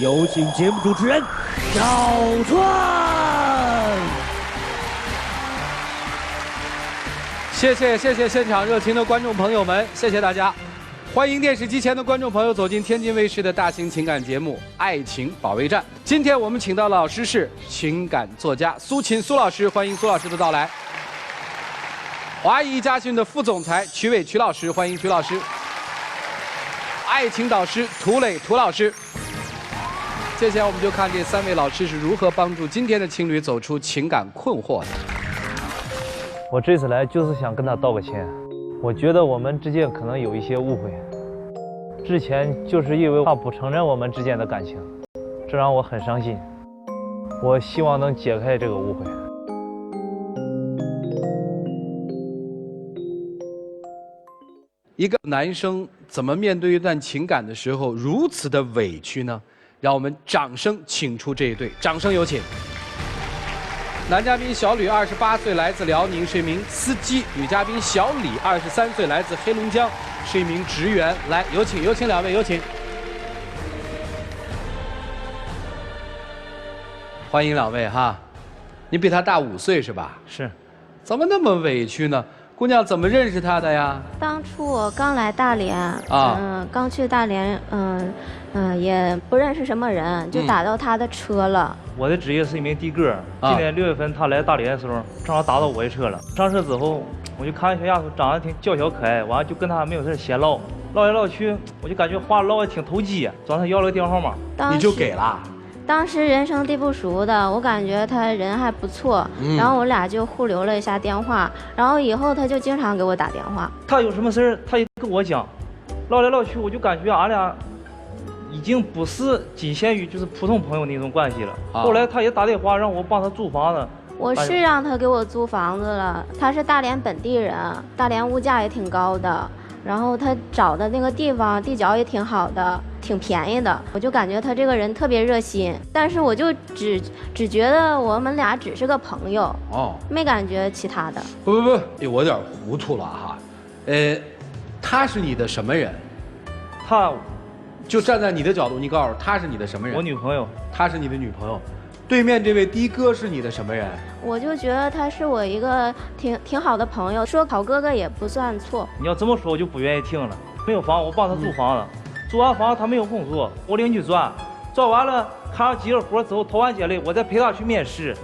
有请节目主持人小川。谢谢现场热情的观众朋友们，谢谢大家。欢迎电视机前的观众朋友走进天津卫视的大型情感节目《爱情保卫战》。今天我们请到的老师是情感作家苏秦苏老师，欢迎苏老师的到来。华谊家训的副总裁曲伟曲老师，欢迎曲老师。爱情导师涂磊涂老师。接下来我们就看这3位老师是如何帮助今天的情侣走出情感困惑的。我这次来就是想跟他道个歉，我觉得我们之间可能有一些误会，之前就是因为他不承认我们之间的感情，这让我很伤心。我希望能解开这个误会。一个男生怎么面对一段情感的时候如此的委屈呢？让我们掌声请出这一对，掌声有请。男嘉宾小吕28岁，来自辽宁，是一名司机；女嘉宾小李23岁，来自黑龙江，是一名职员。来，有请2位，有请。欢迎2位哈，你比他大5岁是吧？是。怎么那么委屈呢？姑娘怎么认识他的呀？当初我刚来大连，刚去大连，也不认识什么人，就打到他的车了。我的职业是一名的哥，今年6月份他来大连的时候，正好打到我的车了。上车之后，我就看小丫头长得挺娇小可爱，完了就跟她没有事闲唠，唠来唠去，我就感觉话唠的挺投机，找他要了个电话号码，你就给了。当时人生地不熟的，我感觉他人还不错，然后我俩就互留了一下电话，然后以后他就经常给我打电话。他有什么事儿，他也跟我讲，唠来唠去，我就感觉俺俩已经不是仅限于就是普通朋友那种关系了。后来他也打电话让我帮他租房子，我是让他给我租房子了。他是大连本地人，大连物价也挺高的，然后他找的那个地方地角也挺好的，挺便宜的，我就感觉他这个人特别热心，但是我就只觉得我们俩只是个朋友，没感觉其他的。不，我有点糊涂了哈，他是你的什么人？他，就站在你的角度，你告诉我他是你的什么人？我女朋友。他是你的女朋友。对面这位的哥是你的什么人？我就觉得他是我一个挺好的朋友，说好哥哥也不算错。你要这么说，我就不愿意听了。没有房，我帮他租房子。租完房他没有工作，我领去赚完了，看上几个活之后投完简历，我再陪他去面试。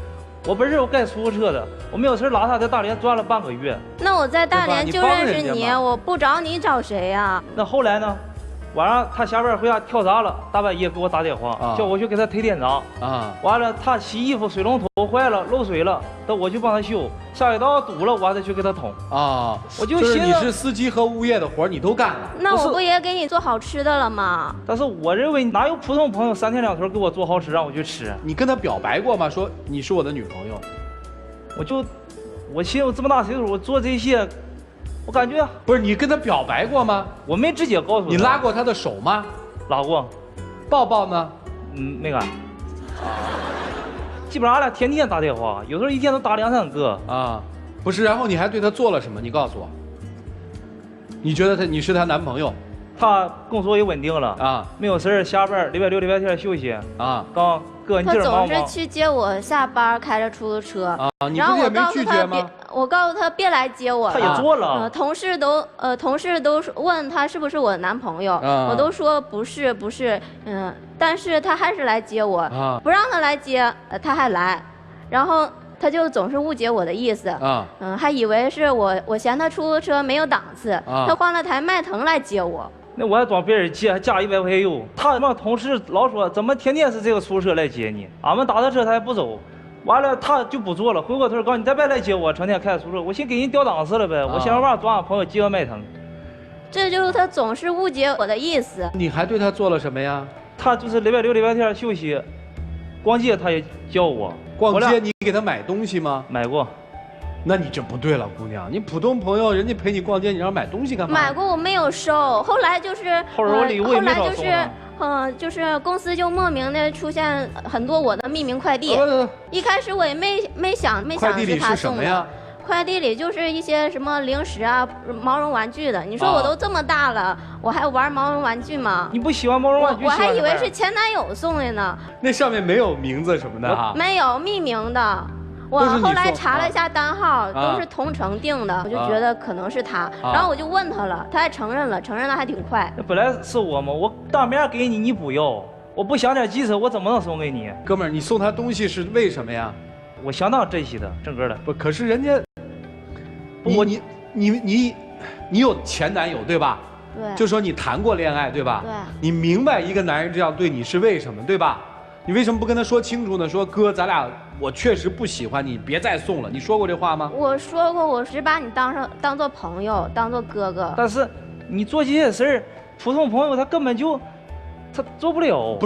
我本身我开出租车的，我没有事拉他在大连转了半个月。那我在大连就认识你，我不找你找谁呀？那后来呢？晚上他下班回家跳闸了，大半夜给我打电话，叫我去给他推电闸。完了他洗衣服水龙头坏了漏水了，等我去帮他修。下水道堵了，我还得去给他捅。我就是你是司机和物业的活你都干了。那我不也给你做好吃的了吗？但是我认为哪有普通朋友3天2头给我做好吃让我去吃？你跟他表白过吗？说你是我的女朋友。我寻思我这么大岁数，我做这些。我感觉不是你跟他表白过吗？我没直接告诉他。你拉过他的手吗？拉过。抱抱呢？没敢。基本上俺俩天天打电话，有时候一天都打2、3个。不是，然后你还对他做了什么？你告诉我。你觉得你是他男朋友？他工作也稳定了没有事下班礼拜6、礼拜天休息刚个人劲儿忙。他总是去接我下班，开着出租车你不是也没拒绝吗？我告诉他别来接我了。他也做了。同事都问他是不是我男朋友，我都说不是，但是他还是来接我，不让他来接，他还来，然后他就总是误解我的意思还以为是我嫌他出租车没有档次，他换了台迈腾来接我。那我还装别人接，还加100块钱油。他们同事老说怎么天天是这个出租车来接你，俺们打他车他也不走。完了他就不做了，回过头告诉你再别来接我，成天开出租车，我寻给人掉档次了呗，我想办法抓俺朋友接个迈腾。这就是他总是误解我的意思。你还对他做了什么呀？他就是礼拜6、礼拜天休息，逛街他也叫我。逛街你给他买东西吗？买过。那你这不对了，姑娘，你普通朋友人家陪你逛街，你让买东西干嘛？买过我没有收，后来就是后来我礼物也没少送就是公司就莫名的出现很多我的匿名快递。一开始我也没想是他送的。快递里就是一些什么零食啊、毛绒玩具的。你说我都这么大了，我还玩毛绒玩具吗？你不喜欢毛绒玩具？我还以为是前男友送的呢。那上面没有名字什么的哈？没有匿名的。我后来查了一下单号，都是同城订的，我就觉得可能是他。然后我就问他了，他还承认了，承认的还挺快。那本来是我嘛，我当面给你，你不要，我不想点急车，我怎么能送给你？哥们儿，你送他东西是为什么呀？我相当珍惜的，整个的。不，可是人家，你有前男友对吧？对。就说你谈过恋爱对吧？对。你明白一个男人这样对你是为什么对吧？你为什么不跟他说清楚呢？说哥，咱俩我确实不喜欢你，别再送了。你说过这话吗？我说过，我是把你当做朋友，当做哥哥。但是你做这些事儿，普通朋友他根本就他做不了。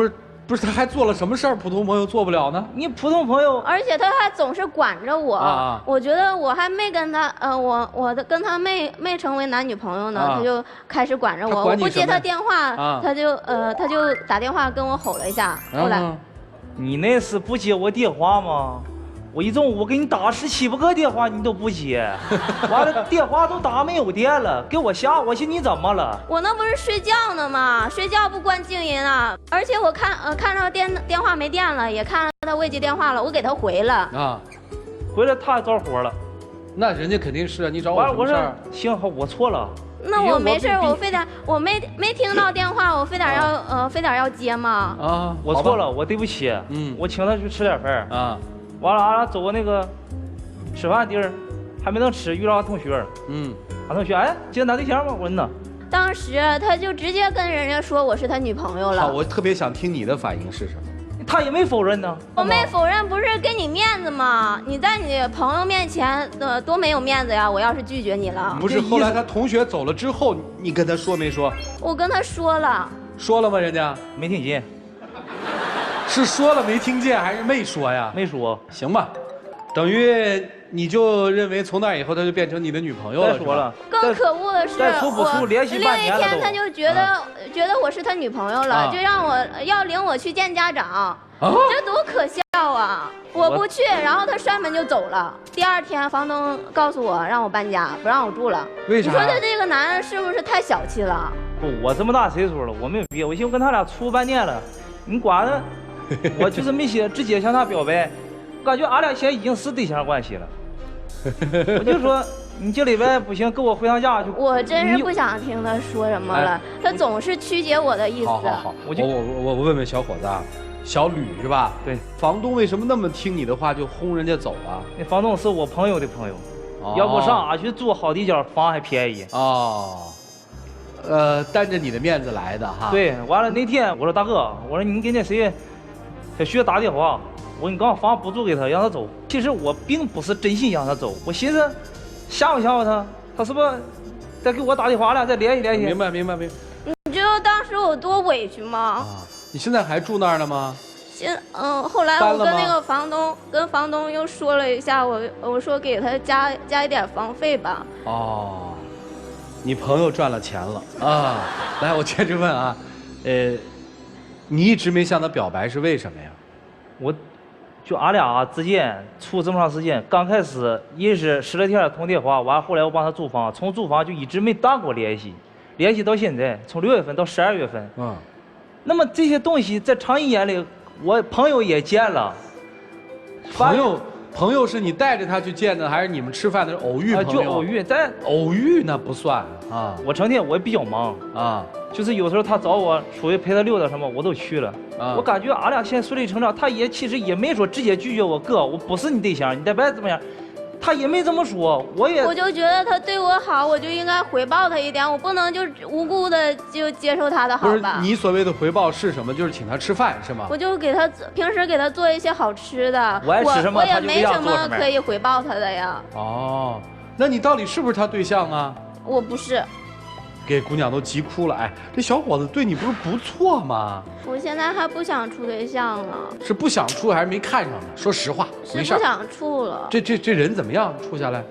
不是，他还做了什么事儿？普通朋友做不了呢？你普通朋友，而且他还总是管着我。我觉得我还没跟他，跟他没成为男女朋友呢，他就开始管着我。我不接他电话，他就打电话跟我吼了一下。后来，你那是不接我电话吗？我一中午给你打17、8个电话，你都不接，完了电话都打没有电了，给我吓我寻你怎么了？我那不是睡觉呢吗？睡觉不关静音啊！而且我看到电话没电了，也看了他未接电话了，我给他回了啊，回来他着火了。那人家肯定是啊，你找我什么事儿？幸好我错了。那我没事，我非得我没听到电话，我非得要接吗？啊，我错了，我对不起。我请他去吃点饭啊。完了，俺俩走过那个吃饭地儿，还没能吃，遇到俺同学。俺同学，哎，今天男对象吗？我说呢。当时他就直接跟人家说我是他女朋友了。好，我特别想听你的反应是什么？他也没否认呢。我没否认，不是给你面子吗？你在你朋友面前多没有面子呀！我要是拒绝你了，不是后来他同学走了之后，你跟他说没说？我跟他说了。说了吗？人家没听见。是说了没听见还是没说呀？没说。行吧，等于你就认为从那以后他就变成你的女朋友了。再说了。更可恶的是，我另一天他就觉得我是他女朋友了，就让我要领我去见家长，这多可笑啊！我不去，然后他摔门就走了。第二天房东告诉我让我搬家，不让我住了。为啥？你说他这个男人是不是太小气了？不，我这么大岁数了，我没有别，我寻思跟他俩处半年了，你管呢？我就是没直接向他表白，感觉俺俩现在已经是对象关系了。我就说你这礼拜不行，跟我回趟家去。我真是不想听他说什么了，他总是曲解我的意思。好，我问问小伙子啊，小吕是吧？对。房东为什么那么听你的话就轰人家走啊？那房东是我朋友的朋友，要不上俺去住好地角，房还便宜。担着你的面子来的哈。对，完了那天我说大哥，我说你给那谁。小徐打电话，我说你刚房补助给他，让他走。其实我并不是真心让他走，我寻思吓唬吓唬他，他是不是再给我打电话，俺俩再联系联系？明白。你知道当时我多委屈吗？你现在还住那儿呢吗？后来我跟那个房东又说了一下，我说给他加一点房费吧。你朋友赚了钱了啊！来，我接着问啊，你一直没向他表白是为什么呀？就俺俩之间处这么长时间，刚开始认识10来天通电话，完后来我帮他租房，从租房就一直没断过联系，联系到现在，从6月份到12月份。那么这些东西在常人眼里，我朋友也见了。朋友是你带着他去见的，还是你们吃饭的偶遇朋友？就偶遇，偶遇那不算啊。我成天我也比较忙啊，就是有时候他找我出去陪他溜达什么，我都去了。我感觉俺俩现在顺理成章，他也其实也没说直接拒绝我，哥，我不是你对象，你在外怎么样？他也没这么说，我就觉得他对我好，我就应该回报他一点，我不能就无故的就接受他的好吧？不是，你所谓的回报是什么？就是请他吃饭是吗？我就平时给他做一些好吃的，我爱吃什么我也没什么可以回报他的呀。那你到底是不是他对象啊？我不是。给姑娘都急哭了，这小伙子对你不是不错吗？我现在还不想处对象了。是不想处还是没看上呢？说实话，没事。不想处了。这人怎么样？处下来？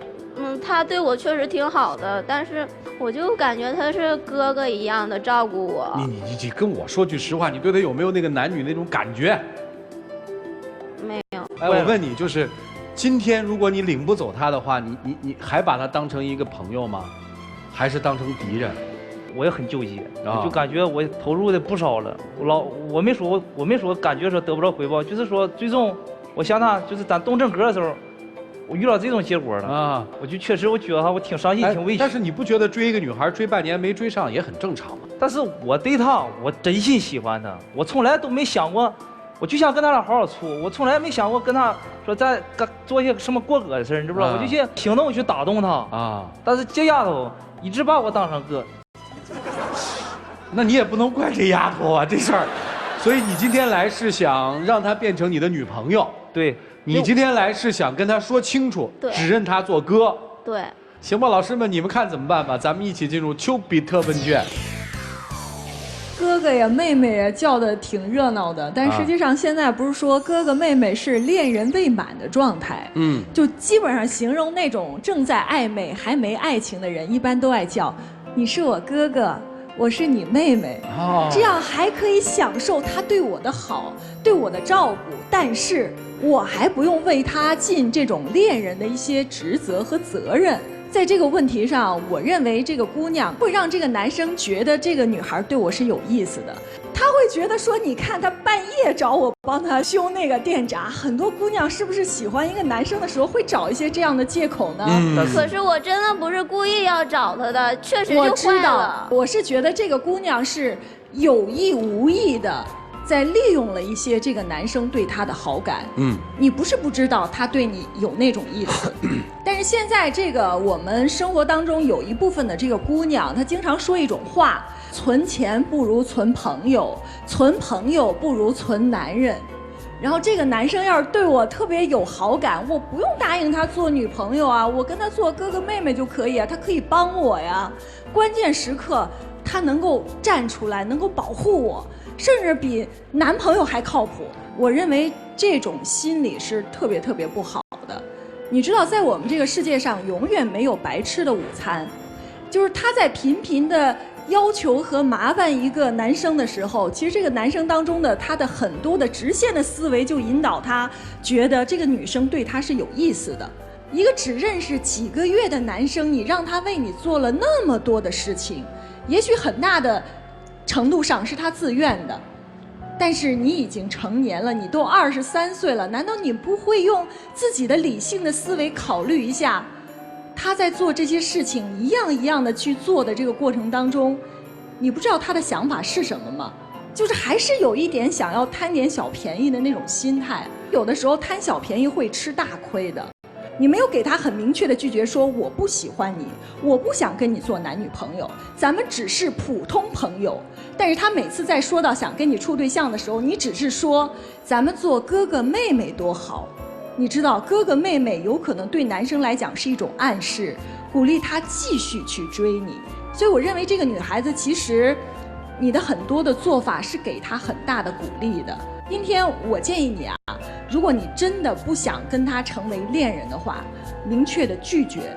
他对我确实挺好的，但是我就感觉他是哥哥一样的照顾我。你跟我说句实话，你对他有没有那个男女那种感觉？没有。我问你，就是今天如果你领不走他的话，你还把他当成一个朋友吗？还是当成敌人？我也很纠结，我就感觉我投入的不少了。我没说感觉说得不着回报，就是说最终我想他就是咱动正格的时候，我遇到这种结果了啊，我就确实我觉得我挺伤心，挺委屈。但是你不觉得追一个女孩追半年没追上也很正常吗？但是我对她，我真心喜欢她，我从来都没想过，我就想跟她俩好好处，我从来没想过跟她说再做一些什么过格的事你知不知道？我就去行动去打动她啊。但是这丫头一直把我当成哥。那你也不能怪这丫头啊，这事儿，所以你今天来是想让她变成你的女朋友。对，你今天来是想跟她说清楚，只认她做哥。对，行吧，老师们，你们看怎么办吧？咱们一起进入丘比特问卷。哥哥呀，妹妹呀，叫的挺热闹的，但实际上现在不是说哥哥妹妹是恋人未满的状态，就基本上形容那种正在暧昧还没爱情的人，一般都爱叫你是我哥哥。我是你妹妹，这样还可以享受他对我的好，对我的照顾，但是我还不用为他尽这种恋人的一些职责和责任。在这个问题上，我认为这个姑娘会让这个男生觉得这个女孩对我是有意思的，他会觉得说，你看他半夜找我帮他修那个电闸，很多姑娘是不是喜欢一个男生的时候会找一些这样的借口呢？可是我真的不是故意要找他的，确实就坏了。我知道，我是觉得这个姑娘是有意无意的在利用了一些这个男生对她的好感。你不是不知道他对你有那种意思，但是现在这个我们生活当中有一部分的这个姑娘，她经常说一种话：存钱不如存朋友，存朋友不如存男人。然后这个男生要是对我特别有好感，我不用答应他做女朋友啊，我跟他做哥哥妹妹就可以啊，他可以帮我呀。关键时刻他能够站出来，能够保护我，甚至比男朋友还靠谱。我认为这种心理是特别特别不好的。你知道，在我们这个世界上永远没有白吃的午餐，就是他在频频的要求和麻烦一个男生的时候，其实这个男生当中的他的很多的直线的思维就引导他觉得这个女生对他是有意思的。一个只认识几个月的男生，你让他为你做了那么多的事情，也许很大的程度上是他自愿的，但是你已经成年了，你都23岁了，难道你不会用自己的理性的思维考虑一下，他在做这些事情一样一样的去做的这个过程当中，你不知道他的想法是什么吗？就是还是有一点想要贪点小便宜的那种心态，有的时候贪小便宜会吃大亏的。你没有给他很明确的拒绝说我不喜欢你，我不想跟你做男女朋友，咱们只是普通朋友。但是他每次在说到想跟你处对象的时候，你只是说咱们做哥哥妹妹多好。你知道哥哥妹妹有可能对男生来讲是一种暗示，鼓励他继续去追你。所以我认为这个女孩子其实你的很多的做法是给她很大的鼓励的。今天我建议你啊，如果你真的不想跟他成为恋人的话，明确的拒绝，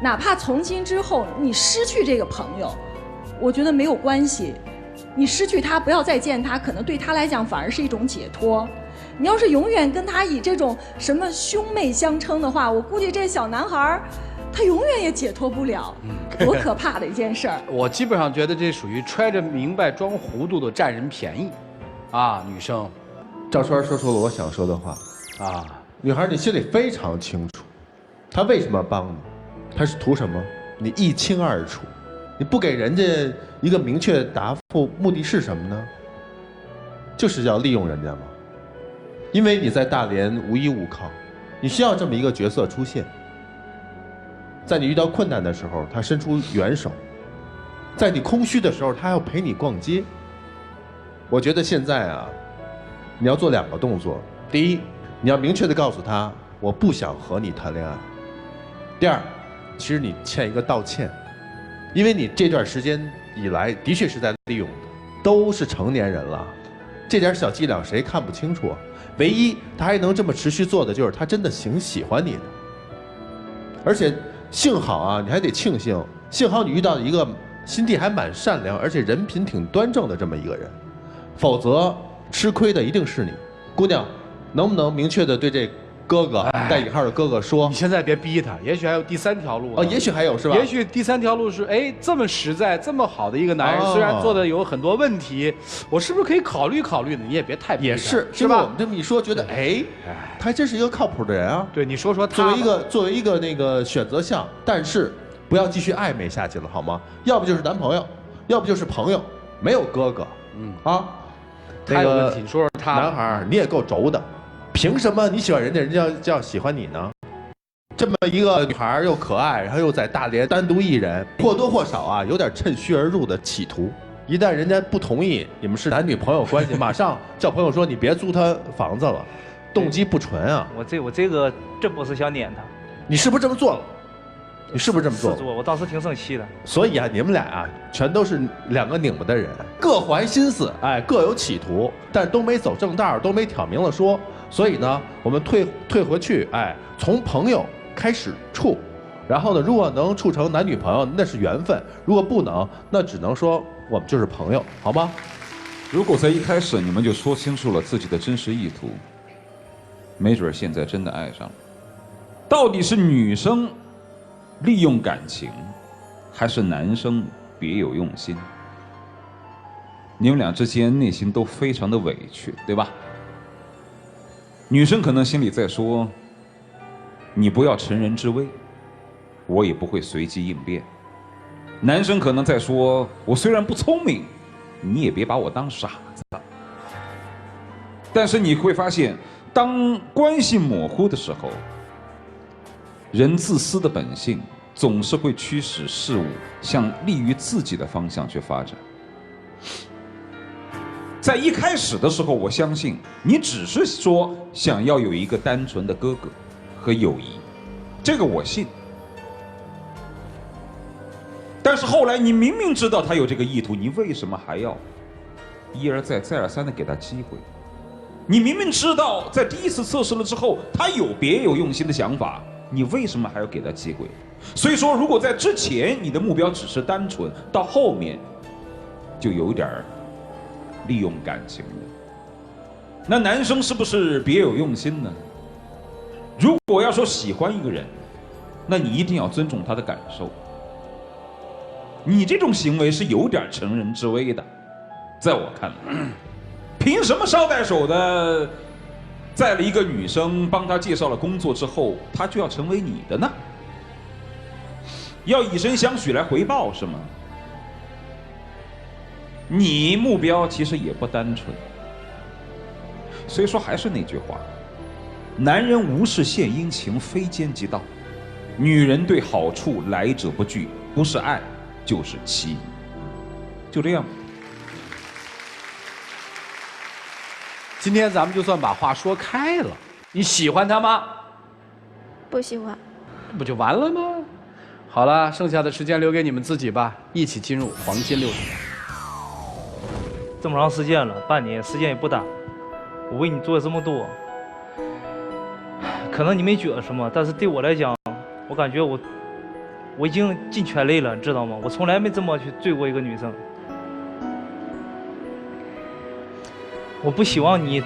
哪怕从今之后你失去这个朋友，我觉得没有关系。你失去他，不要再见他，可能对他来讲反而是一种解脱。你要是永远跟他以这种什么兄妹相称的话，我估计这小男孩他永远也解脱不了，多可怕的一件事儿。我基本上觉得这属于揣着明白装糊涂的占人便宜啊，女生。赵川说出了我想说的话啊，女孩，你心里非常清楚，他为什么帮你，他是图什么，你一清二楚。你不给人家一个明确的答复，目的是什么呢？就是要利用人家吗？因为你在大连无依无靠，你需要这么一个角色出现，在你遇到困难的时候他伸出援手，在你空虚的时候他要陪你逛街。我觉得现在啊，你要做2个动作。第一，你要明确的告诉他我不想和你谈恋爱。第二，其实你欠一个道歉，因为你这段时间以来的确是在利用的，都是成年人了，这点小伎俩谁看不清楚？唯一他还能这么持续做的就是他真的挺喜欢你的。而且幸好啊，你还得庆幸，幸好你遇到一个心地还蛮善良而且人品挺端正的这么一个人，否则吃亏的一定是你。姑娘，能不能明确的对这哥哥带引号的哥哥说，你现在别逼他，也许还有第3条路。哦，也许还有是吧？也许第3条路是，哎，这么实在、这么好的一个男人，虽然做的有很多问题，我是不是可以考虑考虑呢？你也别太逼他，也是，是吧？我们这么一说，觉得哎，他还真是一个靠谱的人啊。对，你说说他作为一个那个选择项，但是不要继续暧昧下去了，好吗？要不就是男朋友，要不就是朋友，没有哥哥。他有问题，你说说他。男孩，你也够轴的，凭什么你喜欢人家，人家就要喜欢你呢？这么一个女孩又可爱，然后又在大连单独一人，或多或少啊有点趁虚而入的企图。一旦人家不同意，你们是男女朋友关系，马上叫朋友说你别租他房子了，动机不纯啊！我这个真不是想撵他，你是不是这么做了？你是不是这么做？我当时挺生气的。所以啊，你们俩啊，全都是2个拧巴的人，各怀心思，哎，各有企图，但都没走正道，都没挑明了说。所以呢，我们退回去，哎，从朋友开始处，然后呢，如果能处成男女朋友，那是缘分；如果不能，那只能说我们就是朋友，好吗？如果在一开始你们就说清楚了自己的真实意图，没准现在真的爱上了。到底是女生利用感情，还是男生别有用心？你们俩之间内心都非常的委屈，对吧？女生可能心里在说，你不要乘人之危，我也不会随机应变。男生可能在说，我虽然不聪明，你也别把我当傻子。但是你会发现，当关系模糊的时候，人自私的本性总是会驱使事物向利于自己的方向去发展。在一开始的时候，我相信你只是说想要有一个单纯的哥哥和友谊，这个我信。但是后来你明明知道他有这个意图，你为什么还要一而再再而三的给他机会？你明明知道在第1次测试了之后他有别有用心的想法，你为什么还要给他机会？所以说，如果在之前你的目标只是单纯，到后面就有点利用感情了。那男生是不是别有用心呢？如果要说喜欢一个人，那你一定要尊重他的感受。你这种行为是有点乘人之危的，在我看来，凭什么捎带手的载了一个女生，帮她介绍了工作之后，她就要成为你的呢？要以身相许来回报是吗？你目标其实也不单纯。所以说还是那句话，男人无事献殷勤，非奸即盗。女人对好处来者不拒，不是爱就是欺。就这样。今天咱们就算把话说开了，你喜欢他吗？不喜欢。不就完了吗？好了，剩下的时间留给你们自己吧，一起进入黄金60年。这么长时间了，半年时间也不短，我为你做了这么多，可能你没觉得什么，但是对我来讲，我感觉我已经尽全力了，你知道吗？我从来没这么去追过一个女生。我不希望你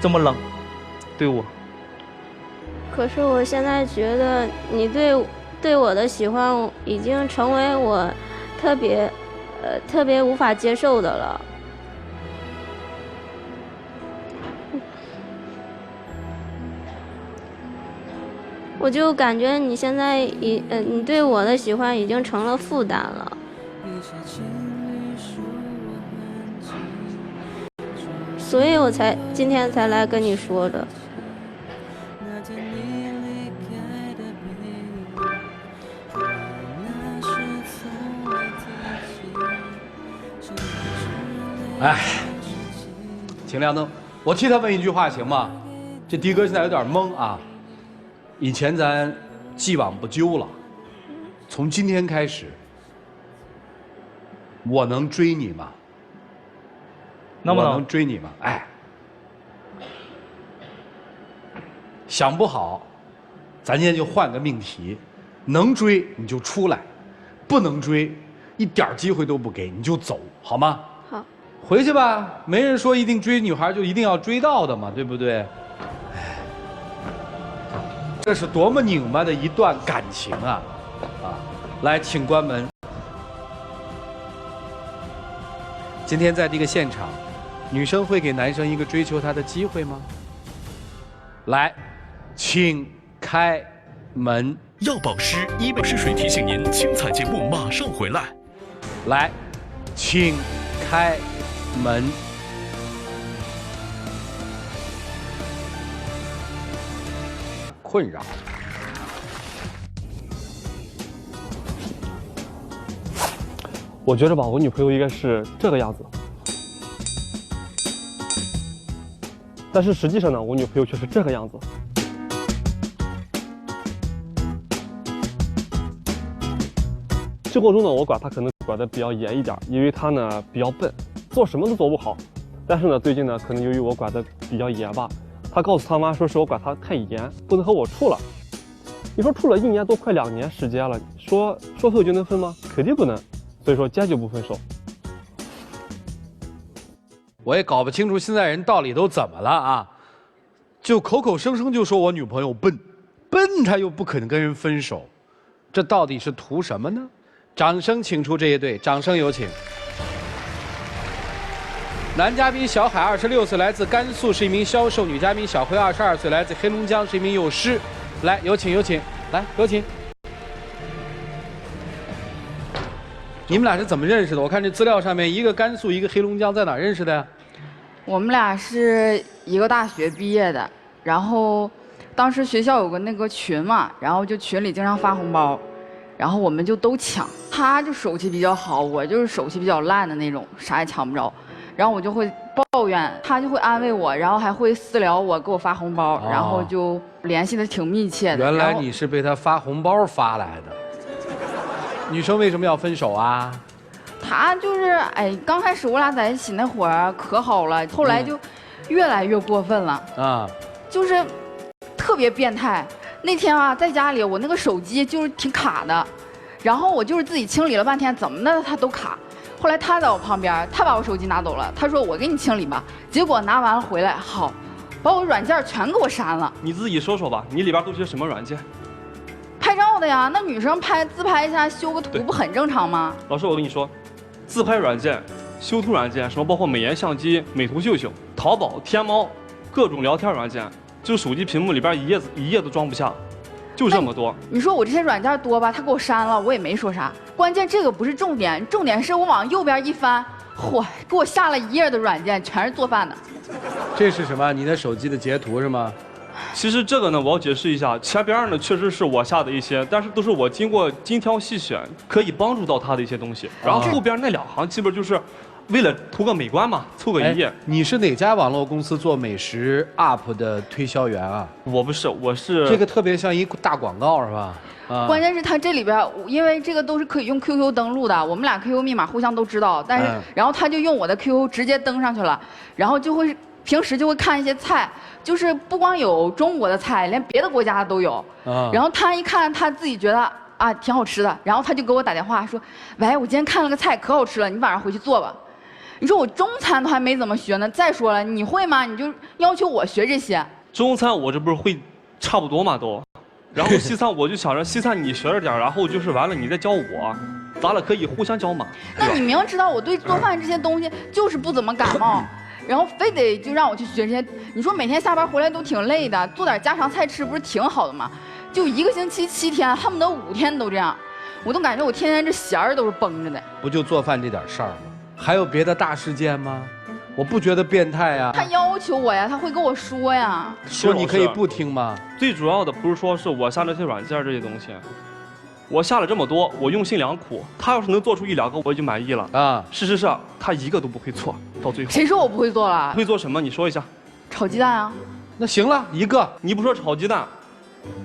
这么冷对我。可是我现在觉得你对我的喜欢已经成为我特别无法接受的了。我就感觉你现在你对我的喜欢已经成了负担了。所以我今天才来跟你说的。哎，请亮灯，我替他问一句话行吗？这的哥现在有点懵啊。以前咱既往不咎了，从今天开始，我能追你吗？能不能追你吗？哎，想不好，咱今天就换个命题，能追你就出来，不能追，一点机会都不给你就走，好吗？好，回去吧，没人说一定追女孩就一定要追到的嘛，对不对？这是多么拧巴的一段感情啊！来，请关门。今天在这个现场，女生会给男生一个追求她的机会吗？来，请开门。药保湿医美试水提醒您，精彩节目马上回来。来，请开门。困扰。我觉得吧，我女朋友应该是这个样子，但是实际上呢，我女朋友却是这个样子。生活中呢，我管她可能管得比较严一点，因为她呢比较笨，做什么都做不好。但是呢，最近呢，可能由于我管得比较严吧，她告诉她妈说是我管她太严，不能和我处了。你说处了1年多，快2年时间了，说分就能分吗？肯定不能。所以说坚决不分手。我也搞不清楚现在人到底都怎么了啊！就口口声声就说我女朋友笨，笨她又不可能跟人分手，这到底是图什么呢？掌声请出这一对，掌声有请。男嘉宾小海26岁，来自甘肃，是一名销售；女嘉宾小辉22岁，来自黑龙江，是一名幼师。来，有请，有请，来，有请。你们俩是怎么认识的？我看这资料上面，一个甘肃，一个黑龙江，在哪认识的呀？我们俩是一个大学毕业的，然后当时学校有个那个群嘛，然后就群里经常发红包，然后我们就都抢。他就手气比较好，我就是手气比较烂的那种，啥也抢不着。然后我就会抱怨，他就会安慰我，然后还会私聊我，给我发红包，然后就联系的挺密切的。原来你是被他发红包发来的。女生为什么要分手啊？他就是刚开始我俩在一起那会儿可好了，后来就越来越过分了啊，就是特别变态。那天啊，在家里我那个手机就是挺卡的，然后我就是自己清理了半天，怎么的它都卡。后来他在我旁边，他把我手机拿走了，他说我给你清理吧。结果拿完了回来，好，把我软件全给我删了。你自己说说吧，你里边都些什么软件？拍照的呀，那女生自拍一下修个图不很正常吗？老师，我跟你说，自拍软件、修图软件，什么包括美颜相机、美图秀秀、淘宝、天猫，各种聊天软件，就手机屏幕里边一页都装不下，就这么多。你说我这些软件多吧，他给我删了，我也没说啥。关键这个不是重点，重点是我往右边一翻，嚯，给我下了1页的软件，全是做饭的。这是什么？你的手机的截图是吗？其实这个呢，我要解释一下，前边呢确实是我下的一些，但是都是我经过精挑细选，可以帮助到他的一些东西。然后后边那2行基本就是为了图个美观嘛，凑个1页。你是哪家网络公司做美食 UP 的推销员啊？我不是，我是这个特别像一大广告是吧？关键是他这里边，因为这个都是可以用 QQ 登录的，我们俩 QQ 密码互相都知道，但是然后他就用我的 QQ 直接登上去了，然后就会平时就会看一些菜，就是不光有中国的菜，连别的国家的都有。然后他一看，他自己觉得啊挺好吃的，然后他就给我打电话说，喂，我今天看了个菜可好吃了，你晚上回去做吧。你说我中餐都还没怎么学呢，再说了，你会吗？你就要求我学这些。中餐我这不是会差不多嘛都。然后西餐我就想着西餐你学着点，然后就是完了你再教我，咱俩可以互相教嘛。那你明知道我对做饭这些东西就是不怎么感冒，然后非得就让我去学这些，你说每天下班回来都挺累的，做点家常菜吃不是挺好的吗？就1个星期7天，恨不得5天都这样，我都感觉我天天这弦儿都是绷着的。不就做饭这点事儿吗？还有别的大事件吗？我不觉得变态呀。他要求我呀，他会跟我说呀。说你可以不听吗？最主要的不是说是我下这些软件这些东西，我下了这么多，我用心良苦。他要是能做出1、2个，我已经满意了啊。事实上，他1个都不会错，到最后。谁说我不会做了？会做什么？你说一下。炒鸡蛋啊。那行了，1个。你不说炒鸡蛋，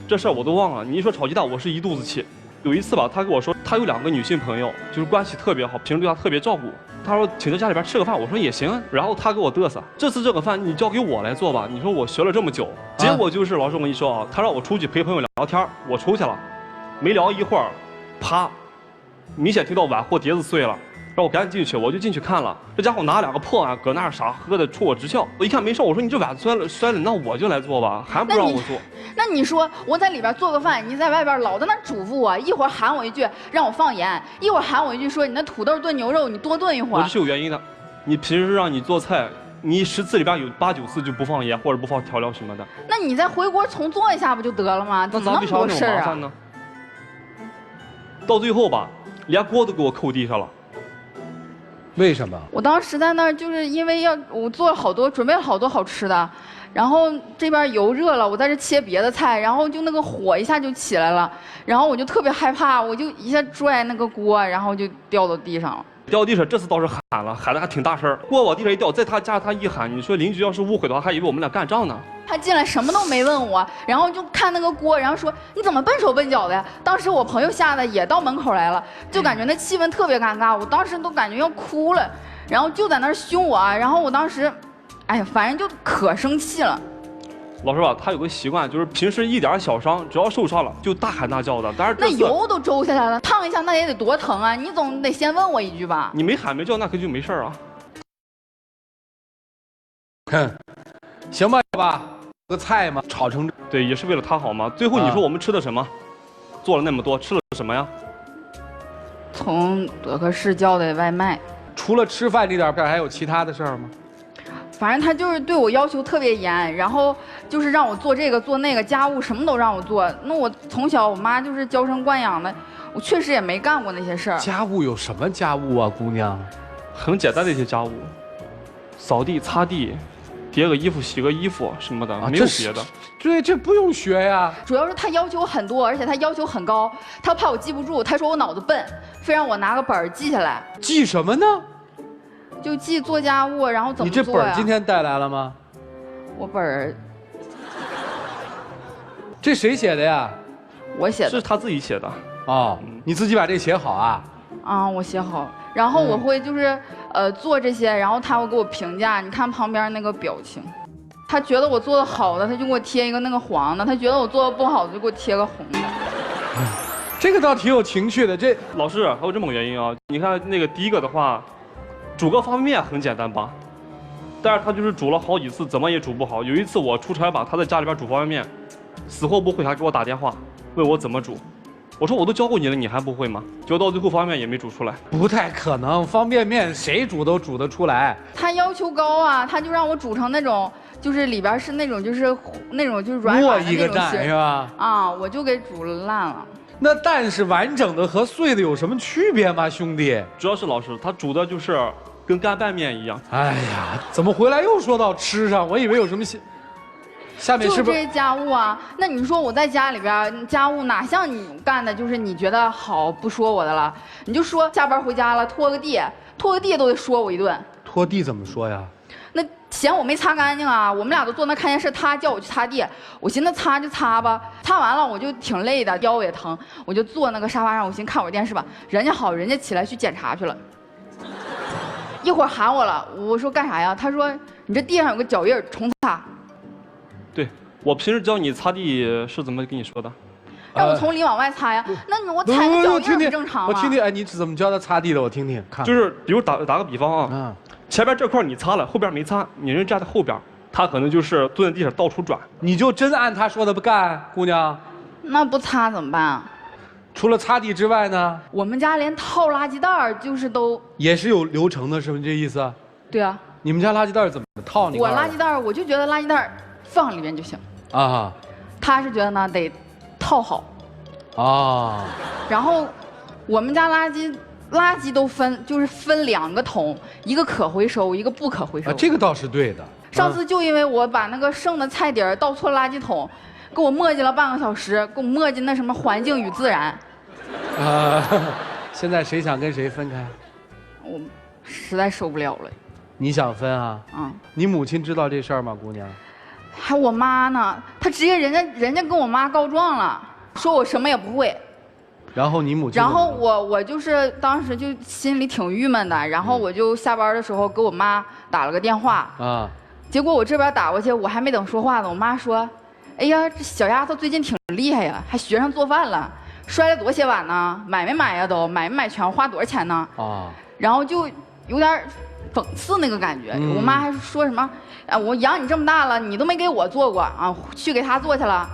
这事儿我都忘了。你一说炒鸡蛋，我是一肚子气。有一次吧，他跟我说他有2个女性朋友，就是关系特别好，平时对他特别照顾。他说请到家里边吃个饭，我说也行。然后他给我嘚瑟，这次这个饭你交给我来做吧。你说我学了这么久，结果就是老师我跟你说啊，他让我出去陪朋友聊天，我出去了，没聊一会儿，啪，明显听到碗或碟子碎了，让我赶紧进去，我就进去看了，这家伙拿2个破碗搁那儿傻呵的冲我直笑。我一看没事，我说你这碗摔了，那我就来做吧，还不让我做。那你说我在里边做个饭，你在外边老在那嘱咐我，一会儿喊我一句让我放盐，一会儿喊我一句说你那土豆炖牛肉你多炖一会儿。我这是有原因的，你平时让你做菜，你10次里边有8、9次就不放盐或者不放调料什么的。那你再回锅重做一下不就得了吗？怎么那么多事儿啊？呢？到最后吧，连锅都给我扣地上了。为什么？我当时在那儿就是因为我做了好多，准备了好多好吃的，然后这边油热了，我在这切别的菜，然后就那个火一下就起来了，然后我就特别害怕，我就一下拽那个锅，然后就掉到地上了。掉地上，这次倒是喊了，喊的还挺大声。锅往地上一掉，在他家他一喊，你说邻居要是误会的话，还以为我们俩干仗呢。他进来什么都没问我，然后就看那个锅，然后说你怎么笨手笨脚的呀？当时我朋友吓得也到门口来了，就感觉那气氛特别尴尬，我当时都感觉要哭了，然后就在那儿凶我，然后我当时，哎呀，反正就可生气了。老师吧，他有个习惯，就是平时一点小伤，只要受伤了就大喊大叫的。但是那油都周下来了，烫一下那也得多疼啊！你总得先问我一句吧？你没喊没叫，那可就没事啊。行吧，个菜嘛，炒成对，也是为了他好嘛。最后你说我们吃的什么？做了那么多，吃了什么呀？从德克士叫的外卖。除了吃饭这点事儿，还有其他的事儿吗？反正他就是对我要求特别严，然后就是让我做这个做那个，家务什么都让我做。那我从小我妈就是娇生惯养的，我确实也没干过那些事儿。家务有什么家务啊，姑娘？很简单的一些家务，扫地、擦地、叠个衣服、洗个衣服什么的，没有别的。对，这不用学呀。主要是他要求很多，而且他要求很高，他怕我记不住，他说我脑子笨，非让我拿个本儿记下来。记什么呢？就记做家务，然后怎么做呀？你这本今天带来了吗？我本儿，这谁写的呀？我写的。是他自己写的。哦，你自己把这写好啊？啊，我写好，然后我会就是做这些，然后他会给我评价。你看旁边那个表情，他觉得我做的好的，他就给我贴一个那个黄的；他觉得我做的不好的，就给我贴个红的。这个倒挺有情趣的。这老师还有这么个原因啊？你看那个第一个的话。煮个方便面很简单吧，但是他就是煮了好几次，怎么也煮不好。有一次我出差吧，他在家里边煮方便面，死活不会，还给我打电话问我怎么煮。我说我都教过你了，你还不会吗？结果到最后方便面也没煮出来。不太可能，方便面谁煮都煮得出来。他要求高啊，他就让我煮成那种，就是里边是那种就是软软的那种一个蛋是吧？啊，我就给煮烂了。那蛋是完整的和碎的有什么区别吗，兄弟？主要是老师他煮的就是跟干拌面一样。哎呀，怎么回来又说到吃上？我以为有什么下面是不是？就这家务啊？那你说我在家里边家务哪像你干的，就是你觉得好不说我的了？你就说下班回家了拖个地都得说我一顿。拖地怎么说呀？那嫌我没擦干净啊！我们俩都坐那看电视，他叫我去擦地，我寻思擦就擦吧，擦完了我就挺累的，腰也疼，我就坐那个沙发上，我寻思看会儿电视吧。人家好，人家起来去检查去了，一会儿喊我了，我说干啥呀？他说你这地上有个脚印，重擦。对，我平时教你擦地是怎么跟你说的？让我从里往外擦呀？那我踩个脚印不正常吗？我听听，哎，你怎么教他擦地的？我听听看。就是比如打个比方啊。前边这块你擦了，后边没擦，你人站在后边，他可能就是蹲在地上到处转。你就真按他说的不干，姑娘？那不擦怎么办啊？除了擦地之外呢？我们家连套垃圾袋就是都也是有流程的，是不是这意思？对啊。你们家垃圾袋怎么套？我垃圾袋我就觉得垃圾袋放里面就行。啊。他是觉得呢得套好。啊。然后我们家垃圾都分2个桶，一个可回收，一个不可回收。这个倒是对的。上次就因为我把那个剩的菜底儿倒错垃圾桶，给我磨叽了半个小时，给我磨叽那什么环境与自然。现在谁想跟谁分开？我实在受不了了。你想分啊？你母亲知道这事儿吗，姑娘？还我妈呢，她直接人家跟我妈告状了，说我什么也不会。然后你母亲？然后我就是当时就心里挺郁闷的，然后我就下班的时候给我妈打了个电话啊，结果我这边打过去，我还没等说话呢，我妈说：“哎呀，这小丫头最近挺厉害呀，还学上做饭了，摔了多些碗呢，买没买呀都买没买全，花多少钱呢？”啊，然后就有点讽刺那个感觉。我妈还说什么，我养你这么大了，你都没给我做过啊，去给他做去了。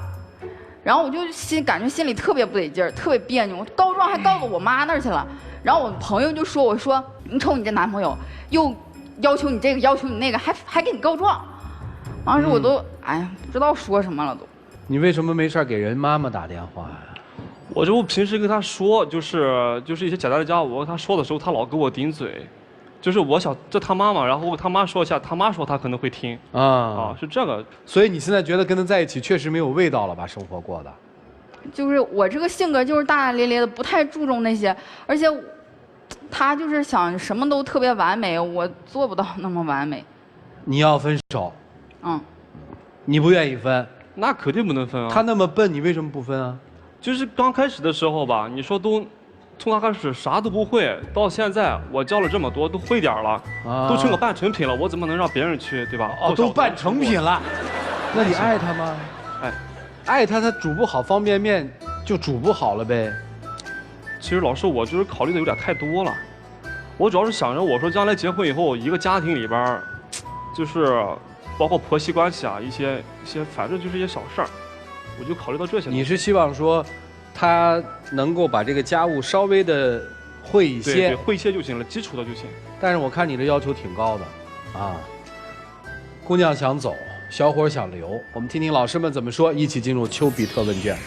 然后我就感觉心里特别不得劲儿，特别别扭。我告状还告到我妈那儿去了。然后我朋友就说：“我说你瞅你这男朋友，又要求你这个要求你那个，还给你告状。”当时我都不知道说什么了都。你为什么没事给人妈妈打电话呀？我平时跟他说，就是一些简单的家务，我跟他说的时候，他老给我顶嘴。就是我想这他妈妈，然后我跟他妈说一下，他妈说他可能会听是这个。所以你现在觉得跟他在一起确实没有味道了吧？生活过的。就是我这个性格就是大大咧咧的，不太注重那些，而且他就是想什么都特别完美，我做不到那么完美。你要分手？你不愿意分？那肯定不能分啊。他那么笨，你为什么不分啊？就是刚开始的时候吧，你说从他开始啥都不会，到现在我教了这么多，都会点了，都成个半成品了，我怎么能让别人去，对吧？都半成品了，那你爱他吗？爱他，他煮不好方便面就煮不好了呗。其实老师，我就是考虑的有点太多了，我主要是想着我说将来结婚以后，一个家庭里边，就是包括婆媳关系啊，一些反正就是一些小事儿，我就考虑到这些。你是希望说？他能够把这个家务稍微的会一些，对，会一些就行了，基础的就行。但是我看你的要求挺高的，姑娘想走，小伙想留，我们听听老师们怎么说，一起进入丘比特问卷。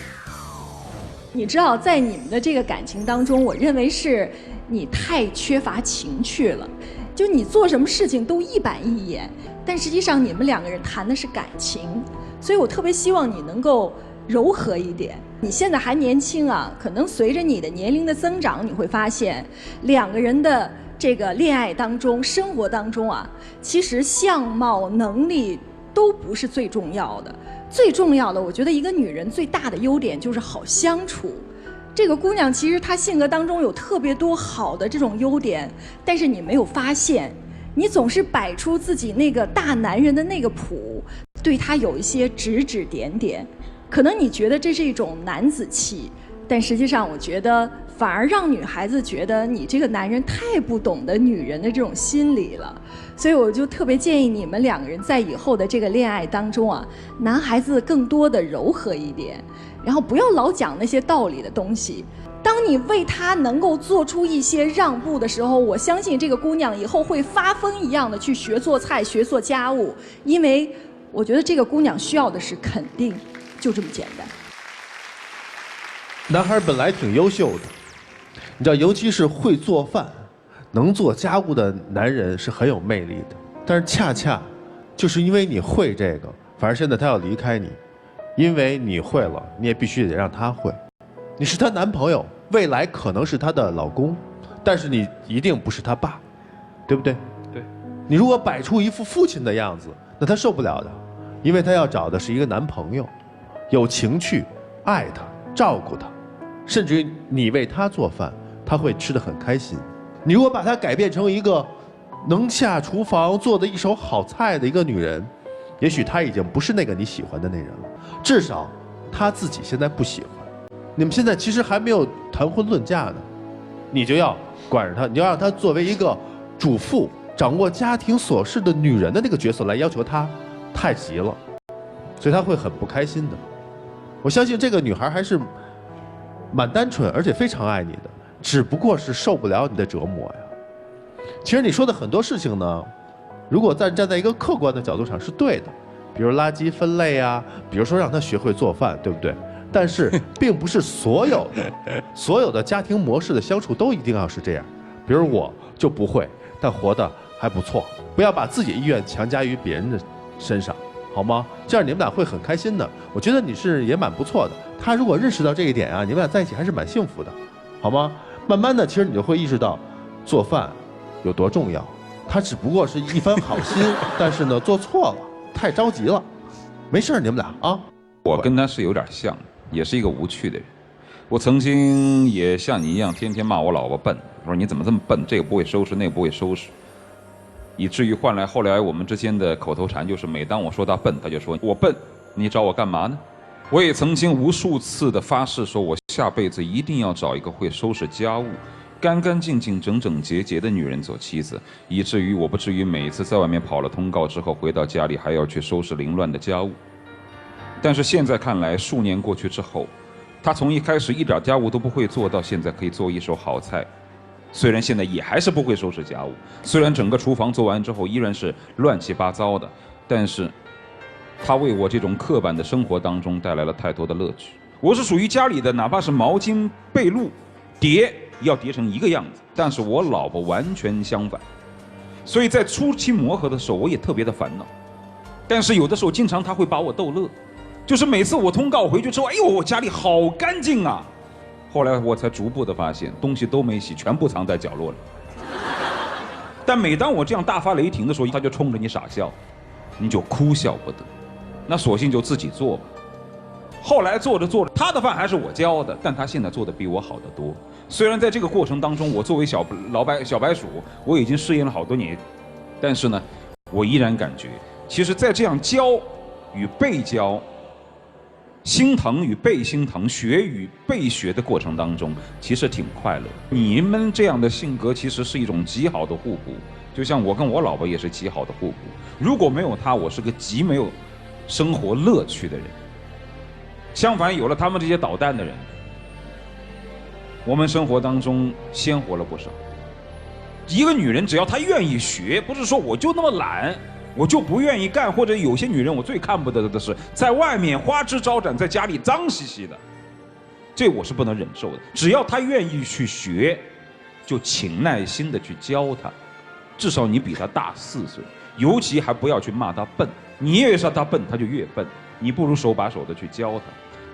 你知道，在你们的这个感情当中，我认为是你太缺乏情趣了，就你做什么事情都一板一眼，但实际上你们两个人谈的是感情，所以我特别希望你能够柔和一点。你现在还年轻啊，可能随着你的年龄的增长，你会发现两个人的这个恋爱当中、生活当中啊，其实相貌、能力都不是最重要的。最重要的，我觉得一个女人最大的优点就是好相处。这个姑娘其实她性格当中有特别多好的这种优点，但是你没有发现，你总是摆出自己那个大男人的那个谱，对她有一些指指点点。可能你觉得这是一种男子气，但实际上我觉得反而让女孩子觉得你这个男人太不懂得女人的这种心理了。所以我就特别建议你们两个人在以后的这个恋爱当中啊，男孩子更多的柔和一点，然后不要老讲那些道理的东西。当你为他能够做出一些让步的时候，我相信这个姑娘以后会发疯一样的去学做菜、学做家务，因为我觉得这个姑娘需要的是肯定。就这么简单。男孩本来挺优秀的，你知道，尤其是会做饭、能做家务的男人是很有魅力的。但是恰恰就是因为你会这个，反而现在他要离开你，因为你会了，你也必须得让他会。你是她男朋友，未来可能是她的老公，但是你一定不是他爸，对不对？对。你如果摆出一副父亲的样子，那他受不了的，因为他要找的是一个男朋友。有情趣，爱他，照顾他，甚至于你为他做饭，他会吃得很开心。你如果把他改变成一个能下厨房做的一手好菜的一个女人，也许他已经不是那个你喜欢的那人了，至少他自己现在不喜欢。你们现在其实还没有谈婚论嫁呢，你就要管着他，你要让他作为一个主妇，掌握家庭琐事的女人的那个角色来要求他，太急了，所以他会很不开心的。我相信这个女孩还是蛮单纯，而且非常爱你的，只不过是受不了你的折磨呀。其实你说的很多事情呢，如果站在一个客观的角度上是对的，比如垃圾分类啊，比如说让她学会做饭，对不对？但是并不是所有的家庭模式的相处都一定要是这样。比如我就不会，但活得还不错。不要把自己意愿强加于别人的身上。好吗？这样你们俩会很开心的。我觉得你是也蛮不错的。他如果认识到这一点啊，你们俩在一起还是蛮幸福的，好吗？慢慢的，其实你就会意识到，做饭有多重要。他只不过是一番好心，但是呢，做错了，太着急了。没事，你们俩啊。我跟他是有点像，也是一个无趣的人。我曾经也像你一样，天天骂我老婆笨，我说你怎么这么笨，这个不会收拾，那个不会收拾。以至于换来后来我们之间的口头禅就是，每当我说他笨，他就说我笨，你找我干嘛呢？我也曾经无数次的发誓说，我下辈子一定要找一个会收拾家务、干干净净、整整洁洁的女人做妻子，以至于我不至于每次在外面跑了通告之后，回到家里还要去收拾凌乱的家务。但是现在看来，数年过去之后，她从一开始一点家务都不会做到现在可以做一手好菜。虽然现在也还是不会收拾家务，虽然整个厨房做完之后依然是乱七八糟的，但是她为我这种刻板的生活当中带来了太多的乐趣。我是属于家里的，哪怕是毛巾、被褥、叠要叠成一个样子，但是我老婆完全相反，所以在初期磨合的时候，我也特别的烦恼。但是有的时候，经常她会把我逗乐，就是每次我通告回去之后，哎呦，我家里好干净啊！后来我才逐步的发现，东西都没洗，全部藏在角落里。但每当我这样大发雷霆的时候，她就冲着你傻笑，你就哭笑不得。那索性就自己做吧。后来做着做着，她的饭还是我教的，但她现在做的比我好得多。虽然在这个过程当中，我作为小白鼠，我已经适应了好多年，但是呢，我依然感觉，其实，在这样教与被教、心疼与被心疼、学与被学的过程当中，其实挺快乐。你们这样的性格其实是一种极好的互补，就像我跟我老婆也是极好的互补。如果没有她，我是个极没有生活乐趣的人。相反，有了他们这些捣蛋的人，我们生活当中鲜活了不少。一个女人只要她愿意学，不是说我就那么懒，我就不愿意干，或者有些女人我最看不得的是在外面花枝招展，在家里脏兮兮的，这我是不能忍受的。只要她愿意去学，就请耐心的去教她，至少你比她大4岁，尤其还不要去骂她笨，你越说她笨，她就越笨，你不如手把手的去教她。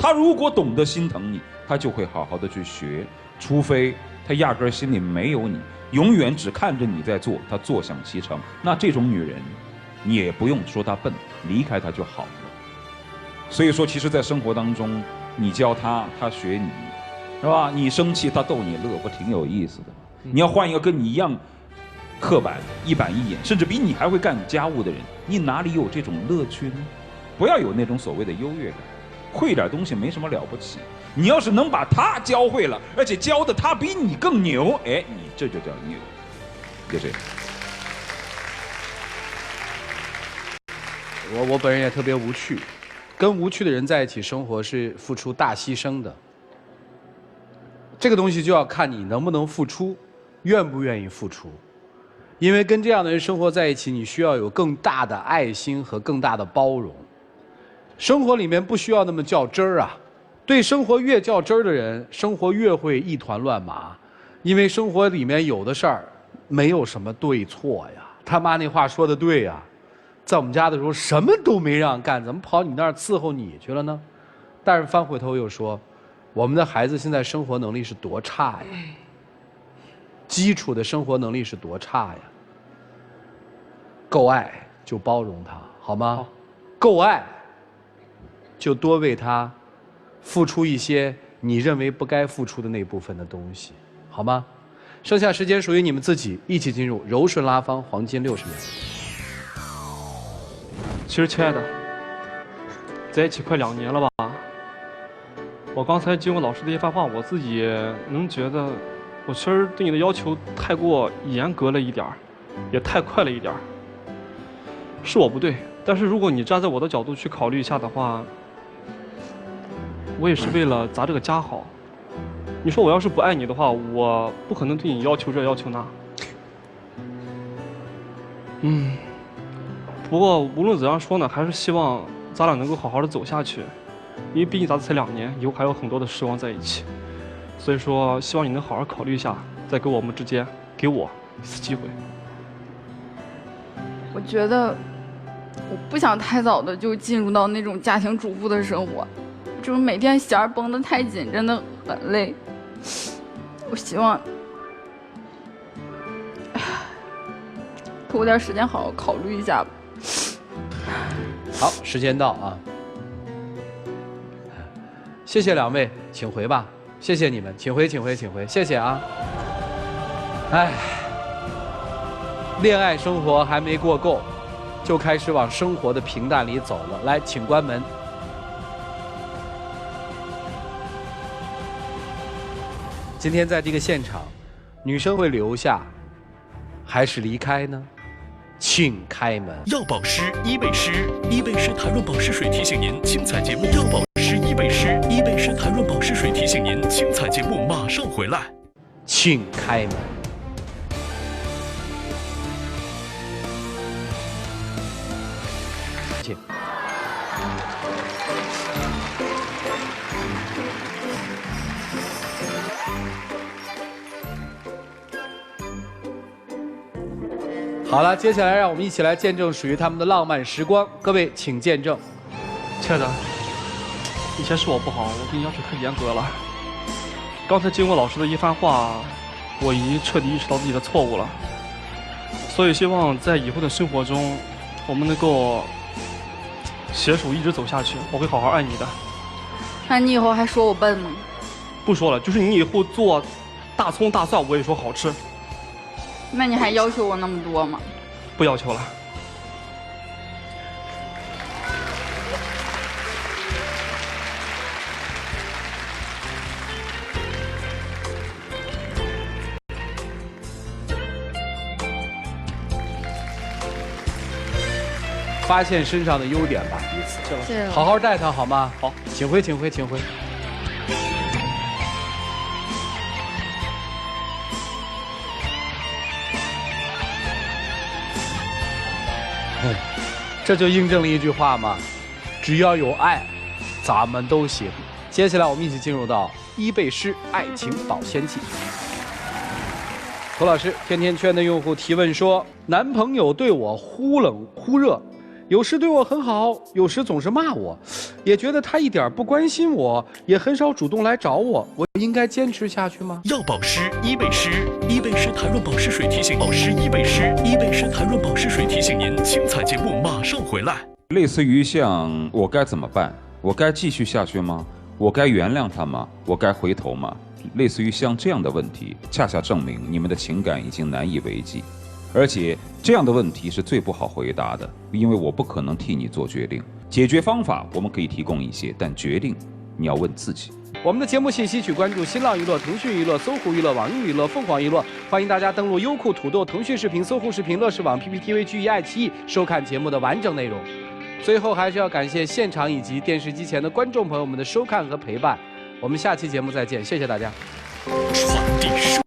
她如果懂得心疼你，她就会好好的去学，除非她压根儿心里没有你，永远只看着你在做，她坐享其成。那这种女人，你也不用说她笨，离开她就好了。所以说，其实，在生活当中，你教她，她学你，是吧？你生气，她逗你乐，不挺有意思的？你要换一个跟你一样刻板、一板一眼，甚至比你还会干家务的人，你哪里有这种乐趣呢？不要有那种所谓的优越感。会点东西没什么了不起，你要是能把他教会了，而且教的他比你更牛，哎，你这就叫牛，就这样。我本人也特别无趣，跟无趣的人在一起生活是付出大牺牲的。这个东西就要看你能不能付出，愿不愿意付出。因为跟这样的人生活在一起，你需要有更大的爱心和更大的包容。生活里面不需要那么较真儿啊，对生活越较真儿的人，生活越会一团乱麻。因为生活里面有的事儿没有什么对错呀。他妈那话说的对呀，在我们家的时候什么都没让干，怎么跑你那儿伺候你去了呢？但是翻回头又说，我们的孩子现在生活能力是多差呀，基础的生活能力是多差呀。够爱就包容他，好吗？够爱就多为他付出一些你认为不该付出的那部分的东西，好吗？剩下时间属于你们自己，一起进入柔顺拉芳黄金60秒。其实，亲爱的，在一起快2年了吧？我刚才经过老师的一番话，我自己能觉得，我其实对你的要求太过严格了一点儿，也太快了一点儿。是我不对，但是如果你站在我的角度去考虑一下的话，我也是为了咱这个家好。你说我要是不爱你的话，我不可能对你要求这要求那。不过无论怎样说呢，还是希望咱俩能够好好的走下去，因为毕竟咱才2年，以后还有很多的时光在一起。所以说，希望你能好好考虑一下，再给我们之间给我一次机会。我觉得我不想太早的就进入到那种家庭主妇的生活，就是每天弦儿绷得太紧，真的很累。我希望给我点时间好好考虑一下吧。好，时间到啊！谢谢2位，请回吧。谢谢你们，请回，请回，请回，谢谢啊！哎，恋爱生活还没过够，就开始往生活的平淡里走了。来，请关门。今天在这个现场，女生会留下，还是离开呢？请开门。要保湿伊贝诗，伊贝诗弹润保湿水提醒您，精彩节目要保湿伊贝诗，伊贝诗弹润保湿水提醒您，精彩节目马上回来。请开门。请。好了，接下来让我们一起来见证属于他们的浪漫时光。各位，请见证。亲爱的，以前是我不好，我对你要求太严格了。刚才经过老师的一番话，我已经彻底意识到自己的错误了。所以希望在以后的生活中，我们能够携手一直走下去。我会好好爱你的。那你以后还说我笨吗？不说了，就是你以后做大葱大蒜，我也说好吃。那你还要求我那么多吗？不要求了。发现身上的优点吧，彼此。好好待他好吗？好，请回，请回，请回。这就印证了一句话嘛，只要有爱，咱们都行。接下来我们一起进入到伊贝诗爱情保鲜剂。涂老师，甜甜圈的用户提问说，男朋友对我忽冷忽热，有时对我很好，有时总是骂我，也觉得他一点不关心我，也很少主动来找我，我应该坚持下去吗？要保湿伊贝诗，伊贝诗弹润保湿水提醒保湿伊贝诗，伊贝诗弹润保湿水提醒您，精彩节目马上回来。类似于像我该怎么办？我该继续下去吗？我该原谅他吗？我该回头吗？类似于像这样的问题，恰恰证明你们的情感已经难以为继。而且这样的问题是最不好回答的，因为我不可能替你做决定。解决方法我们可以提供一些，但决定你要问自己。我们的节目信息请关注新浪娱乐、腾讯娱乐、搜狐娱乐、网易娱乐、凤凰娱乐。欢迎大家登录优酷、土豆、腾讯视频、搜狐视频、乐视网、PPTV、G1、爱奇艺收看节目的完整内容。最后还是要感谢现场以及电视机前的观众朋友们的收看和陪伴。我们下期节目再见，谢谢大家。